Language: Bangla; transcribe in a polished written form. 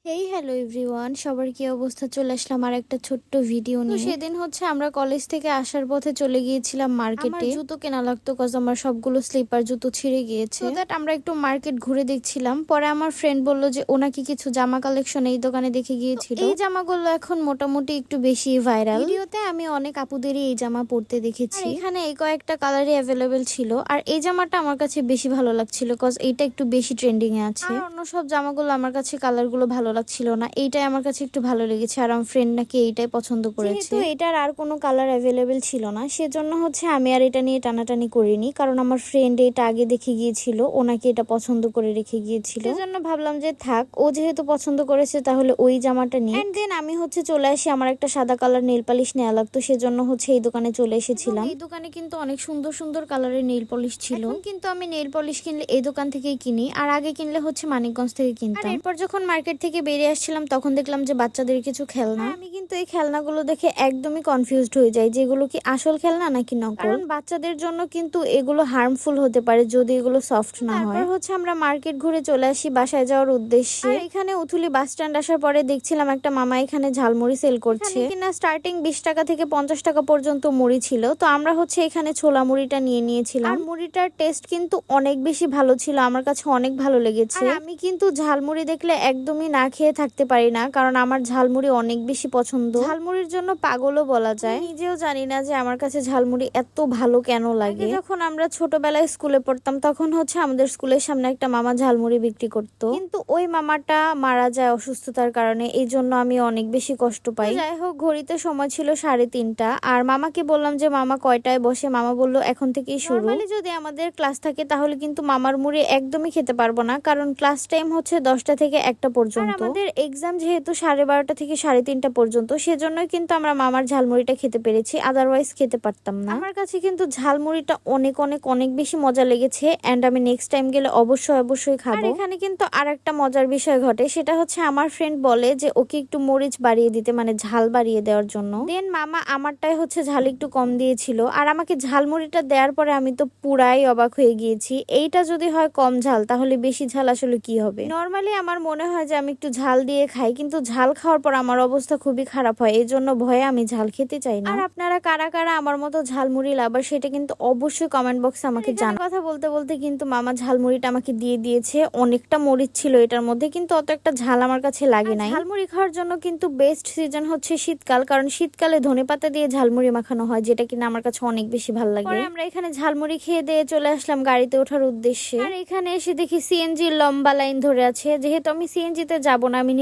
হ্যালো এভরিওয়ান, সবার কি অবস্থা? চলে আসলাম আর একটা ছোট্ট ভিডিও নিয়ে। সেদিন আমরা কলেজ থেকে আসার পথে চলে গিয়েছিলাম মার্কেটে। জুতো কেনা লাগতো কজ আমার সবগুলো স্লিপার জুতো ছিঁড়ে গিয়েছে। দ্যাট আমরা একটু মার্কেট ঘুরে দেখছিলাম। পরে আমার ফ্রেন্ড বলল যে ও নাকি কিছু জামা কালেকশন এই দোকানে দেখে গিয়েছিল। এই জামাগুলো এখন মোটামুটি একটু বেশি ভাইরাল। ভিডিওতে আমি অনেক আপুদেরই এই জামা পরতে দেখেছি। এখানে এই কয়েকটা কালারই অ্যাভেলেবেল ছিল। আর এই জামাটা আমার কাছে বেশি ভালো লাগছিল কজ এইটা একটু বেশি ট্রেন্ডিং এ আছে। আর অন্য সব জামাগুলো আমার কাছে কালারগুলো ভালো লাগছিল না, এইটাই আমার কাছে একটু ভালো লেগেছে। আর আমার ফ্রেন্ড নাকি এইটাই পছন্দ করেছে। তো এটার আর কোনো কালার অ্যাভেলেবেল ছিল না, সেজন্য আমি আর এটা নিয়ে টানাটানি করিনি, কারণ আমার ফ্রেন্ড এটা আগে দেখে গিয়েছিল, ও নাকি এটা পছন্দ করে রেখে গিয়েছিল। সেজন্য ভাবলাম যে থাক, ও যেহেতু পছন্দ করেছে তাহলে ওই জামাটা নিই। এন্ড দেন আমি চলে আসি, আমার একটা সাদা কালার নেল পালিশ নেওয়া লাগতো, সেজন্য এই দোকানে চলে এসেছিলাম। এই দোকানে কিন্তু অনেক সুন্দর সুন্দর কালারের নেল পলিশ ছিল, কিন্তু আমি নেল পলিশ কিনলে এই দোকান থেকেই কিনি, আর আগে কিনলে মানিকগঞ্জ থেকে কিনতাম। এরপর যখন মার্কেট থেকে বেরিয়ে আসছিলাম তখন দেখলাম যে বাচ্চাদের কিছু খেলনা। আমি কিন্তু এই খেলনাগুলো দেখে একদমই কনফিউজড হয়ে যাই যে এগুলো কি আসল খেলনা নাকি নকল, কারণ বাচ্চাদের জন্য কিন্তু এগুলো হার্মফুল হতে পারে যদি এগুলো সফট না হয়। তারপর আমরা মার্কেট ঘুরে চলে আসি বাসায় যাওয়ার উদ্দেশ্যে। এখানে উথুলি বাস স্ট্যান্ড আসার পরে দেখছিলাম একটা মামা এখানে ঝালমুড়ি সেল করছে, কিনা স্টার্টিং 20 টাকা থেকে 50 টাকা পর্যন্ত মুড়ি ছিল। তো আমরা এখানে ছোলা মুড়িটা নিয়ে নিয়েছিলাম। আর মুড়িটার টেস্ট কিন্তু অনেক বেশি ভালো ছিল, আমার কাছে অনেক ভালো লেগেছে। আমি কিন্তু ঝালমুড়ি দেখলে একদমই না খেয়ে থাকতে পারি না, কারণ আমার ঝালমুড়ি অনেক বেশি পছন্দ। ঝালমুড়ির জন্য পাগলও বলা যায়। নিজেও জানি না যে আমার কাছে ঝালমুড়ি এত ভালো কেন লাগে। যখন আমরা ছোটবেলায় স্কুলে পড়তাম তখন আমাদের স্কুলের সামনে একটা মামা ঝালমুড়ি বিক্রি করতো, কিন্তু ওই মামাটা মারা যায় অসুস্থতার কারণে, এই জন্য আমি অনেক বেশি কষ্ট পাই। যাই হোক, ঘড়িতে সময় ছিল 3:30, আর মামাকে বললাম যে মামা কয়টায় বসে, মামা বললো এখন থেকেই শুরু। নরমালি যদি আমাদের ক্লাস থাকে তাহলে কিন্তু মামার মুড়ি একদমই খেতে পারবো না, কারণ ক্লাস টাইম 10টা থেকে 1টা পর্যন্ত। আমাদের এক্সাম যেহেতু 12:30 থেকে 3:30 পর্যন্ত, সেজন্যই কিন্তু আমরা মামার ঝালমুড়িটা খেতে পেরেছি, আদারওয়াইজ খেতে পারতাম না। আমার কাছে কিন্তু ঝালমুড়িটা অনেক অনেক অনেক বেশি মজা লেগেছে, এন্ড আমি নেক্সট টাইম গেলে অবশ্যই খাবো। আর এখানে কিন্তু আরেকটা মজার বিষয় ঘটে, সেটা আমার ফ্রেন্ড বলে যে ওকে একটু মরিচ বাড়িয়ে দিতে, মানে ঝাল বাড়িয়ে দেওয়ার জন্য। দেন মামা আমারটাই ঝাল একটু কম দিয়েছিল, আর আমাকে ঝালমুড়িটা দেওয়ার পরে আমি তো পুরাই অবাক হয়ে গিয়েছি। এইটা যদি হয় কম ঝাল, তাহলে বেশি ঝাল আসলে কি হবে? নরমালি আমার মনে হয় যে আমি একটু ঝাল দিয়ে খাই, কিন্তু ঝাল খাওয়ার পর আমার অবস্থা খুবই খারাপ হয়, এই জন্য ভয়ে আমি ঝাল খেতে চাই না। আর আপনারা কারা কারা আমার মতো ঝালমুড়ি লাভার, সেটা কিন্তু অবশ্যই কমেন্ট বক্সে আমাকে জানান। কথা বলতে বলতে কিন্তু মামা ঝালমুড়িটা আমাকে দিয়ে দিয়েছে। অনেকটা মরিচ ছিল এটার মধ্যে, কিন্তু অত একটা ঝাল আমার কাছে লাগে নাই। ঝালমুড়ি খাওয়ার জন্য কিন্তু বেস্ট সিজন শীতকাল, কারণ শীতকালে ধনেপাতা দিয়ে ঝালমুড়ি মাখানো হয়, যেটা কিনা আমার কাছে অনেক বেশি ভালো লাগে। আমরা এখানে ঝালমুড়ি খেয়ে দিয়ে চলে আসলাম গাড়িতে ওঠার উদ্দেশ্যে। আর এখানে এসে দেখি সিএনজি লম্বা লাইন ধরে আছে। যেহেতু আমি সিএনজি তে যাবো না, আমি